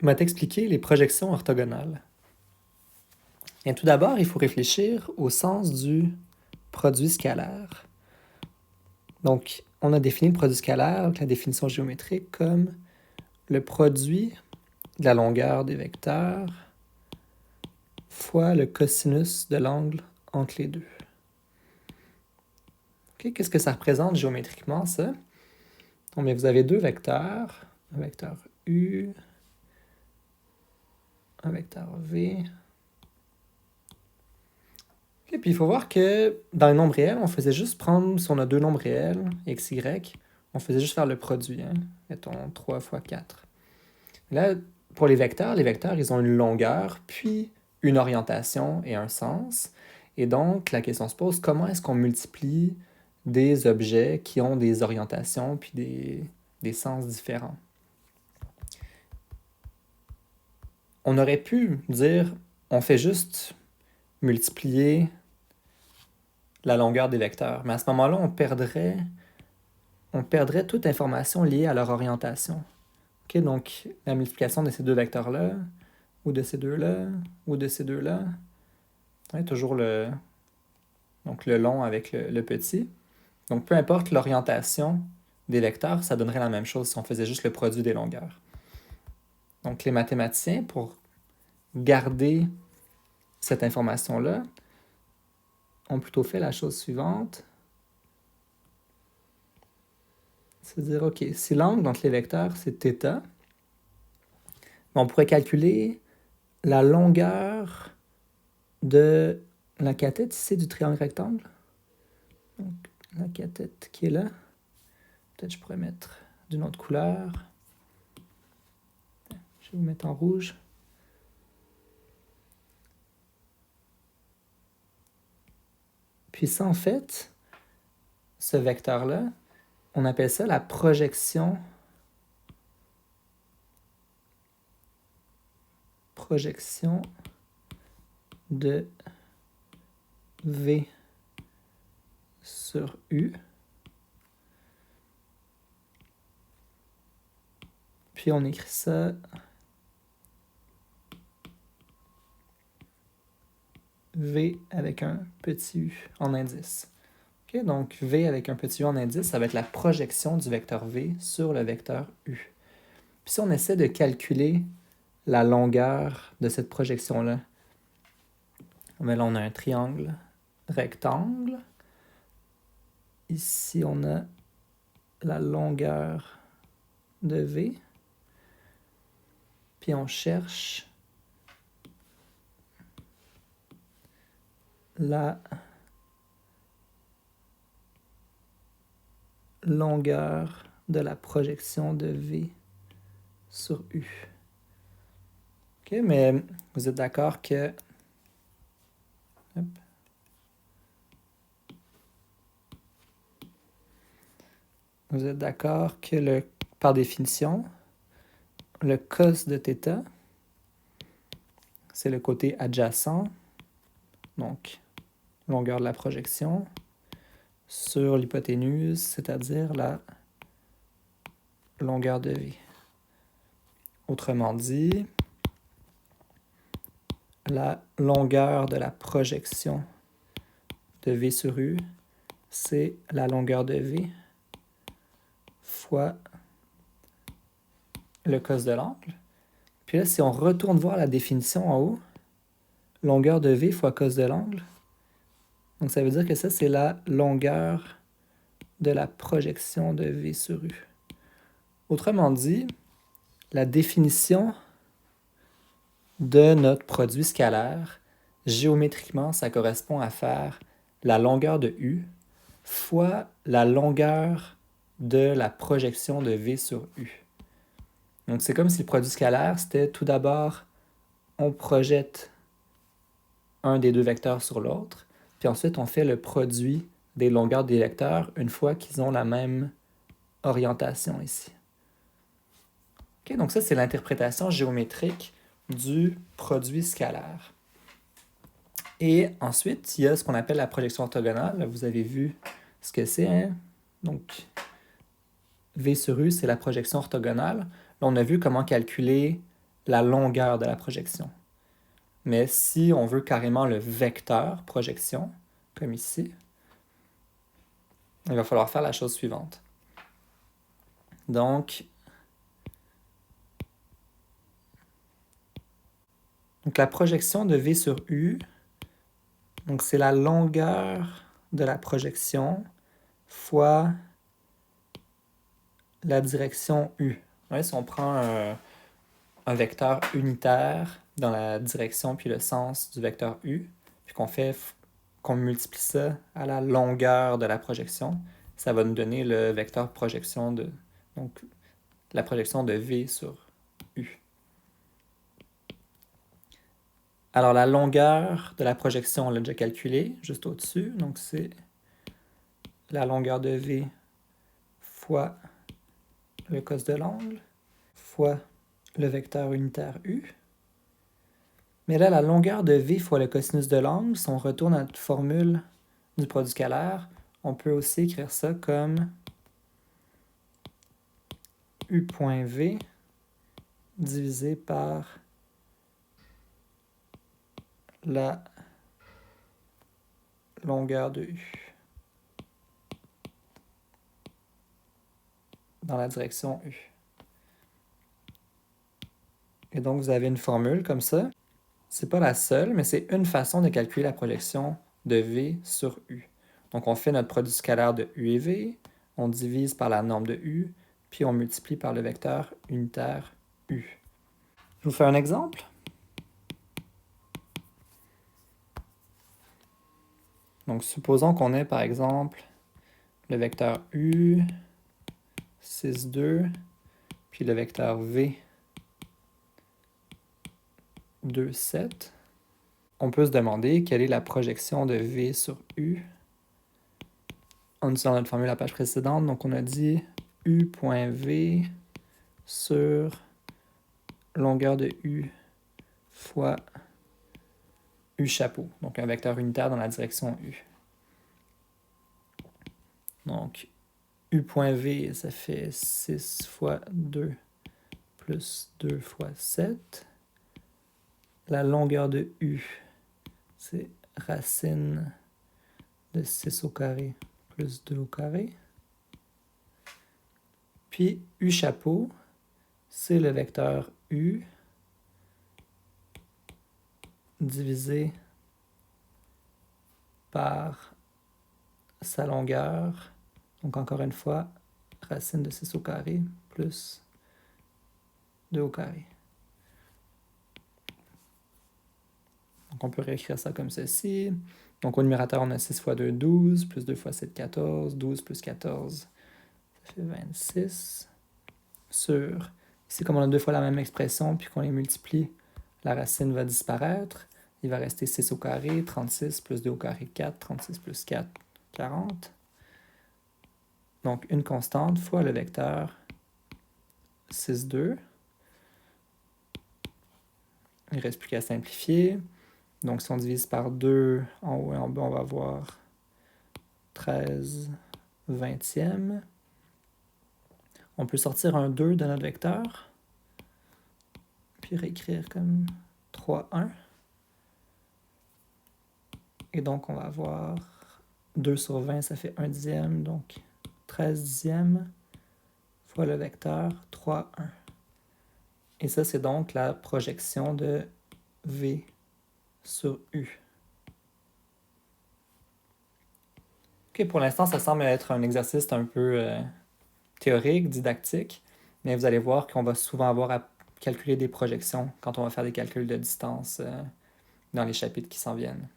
m'a expliqué les projections orthogonales. Et tout d'abord, il faut réfléchir au sens du produit scalaire. Donc, on a défini le produit scalaire avec la définition géométrique comme le produit de la longueur des vecteurs fois le cosinus de l'angle entre les deux. Okay, qu'est-ce que ça représente géométriquement, ça? Donc, vous avez deux vecteurs, un vecteur U, un vecteur V. Okay, puis il faut voir que dans les nombres réels, on faisait juste prendre, si on a deux nombres réels, x, y, on faisait juste faire le produit. Hein? Mettons 3 fois 4. Là, pour les vecteurs, ils ont une longueur, puis une orientation et un sens. Et donc, la question se pose, comment est-ce qu'on multiplie des objets qui ont des orientations puis des sens différents? On aurait pu dire, on fait juste multiplier la longueur des vecteurs, mais à ce moment-là, on perdrait toute information liée à leur orientation. Okay, donc, la multiplication de ces deux vecteurs-là, ou de ces deux-là, ou de ces deux-là, ouais, toujours le long avec le petit. Donc, peu importe l'orientation des vecteurs, ça donnerait la même chose si on faisait juste le produit des longueurs. Donc, les mathématiciens, pour garder cette information-là, ont plutôt fait la chose suivante. C'est dire, OK, si l'angle entre les vecteurs, c'est θ, on pourrait calculer la longueur de la cathète ici du triangle rectangle. Donc, la cathète qui est là. Peut-être je pourrais mettre d'une autre couleur. Je vais vous mettre en rouge. Puis ça, en fait, ce vecteur-là, on appelle ça la projection de V sur U. Puis on écrit ça V avec un petit U en indice. Okay, donc V avec un petit U en indice, ça va être la projection du vecteur V sur le vecteur U. Puis si on essaie de calculer la longueur de cette projection-là, là on a un triangle rectangle. Ici, on a la longueur de V. Puis on cherche la longueur de la projection de V sur U. OK, mais vous êtes d'accord que... Hop. Vous êtes d'accord que, par définition, le cos de θ, c'est le côté adjacent, donc longueur de la projection, sur l'hypoténuse, c'est-à-dire la longueur de V. Autrement dit, la longueur de la projection de V sur U, c'est la longueur de V fois le cos de l'angle. Puis là, si on retourne voir la définition en haut, longueur de V fois cos de l'angle, donc ça veut dire que ça, c'est la longueur de la projection de V sur U. Autrement dit, la définition de notre produit scalaire, géométriquement, ça correspond à faire la longueur de U fois la longueur de la projection de V sur U. Donc, c'est comme si le produit scalaire, c'était tout d'abord, on projette un des deux vecteurs sur l'autre, puis ensuite, on fait le produit des longueurs des vecteurs une fois qu'ils ont la même orientation ici. Okay, donc ça, c'est l'interprétation géométrique du produit scalaire. Et ensuite, il y a ce qu'on appelle la projection orthogonale. Vous avez vu ce que c'est. Hein? Donc, V sur U, c'est la projection orthogonale. Là, on a vu comment calculer la longueur de la projection. Mais si on veut carrément le vecteur projection, comme ici, il va falloir faire la chose suivante. Donc la projection de V sur U, donc c'est la longueur de la projection fois la direction U. Ouais, si on prend un vecteur unitaire dans la direction puis le sens du vecteur U, puis qu'on multiplie ça à la longueur de la projection, ça va nous donner le vecteur projection donc la projection de V sur U. Alors la longueur de la projection, on l'a déjà calculée, juste au-dessus, donc c'est la longueur de V fois le cos de l'angle fois le vecteur unitaire U. Mais là, la longueur de V fois le cosinus de l'angle, si on retourne à notre formule du produit scalaire, on peut aussi écrire ça comme U point V divisé par la longueur de U dans la direction U. Et donc, vous avez une formule comme ça. C'est pas la seule, mais c'est une façon de calculer la projection de V sur U. Donc, on fait notre produit scalaire de U et V, on divise par la norme de U, puis on multiplie par le vecteur unitaire U. Je vous fais un exemple. Donc, supposons qu'on ait, par exemple, le vecteur U, 6, 2, puis le vecteur V, 2, 7. On peut se demander quelle est la projection de V sur U en utilisant notre formule à la page précédente. Donc, on a dit U.V sur longueur de U fois U chapeau, donc un vecteur unitaire dans la direction U. Donc, U.V, ça fait 6 fois 2 plus 2 fois 7. La longueur de U, c'est racine de 6 au carré plus 2 au carré. Puis U chapeau, c'est le vecteur U divisé par sa longueur. Donc encore une fois, racine de 6 au carré plus 2 au carré. Donc on peut réécrire ça comme ceci. Donc au numérateur, on a 6 fois 2, 12, plus 2 fois 7, 14, 12 plus 14, ça fait 26, sur... Ici, comme on a deux fois la même expression, puis qu'on les multiplie, la racine va disparaître. Il va rester 6 au carré, 36 plus 2 au carré, 4, 36 plus 4, 40. Donc une constante fois le vecteur 6, 2. Il ne reste plus qu'à simplifier. Donc si on divise par 2 en haut et en bas, on va avoir 13 vingtièmes. On peut sortir un 2 de notre vecteur, puis réécrire comme 3, 1. Et donc on va avoir 2 sur 20, ça fait 1 dixième, donc 13 dixièmes fois le vecteur 3, 1. Et ça, c'est donc la projection de V sur U. Ok, pour l'instant, ça semble être un exercice un peu théorique, didactique, mais vous allez voir qu'on va souvent avoir à calculer des projections quand on va faire des calculs de distance dans les chapitres qui s'en viennent.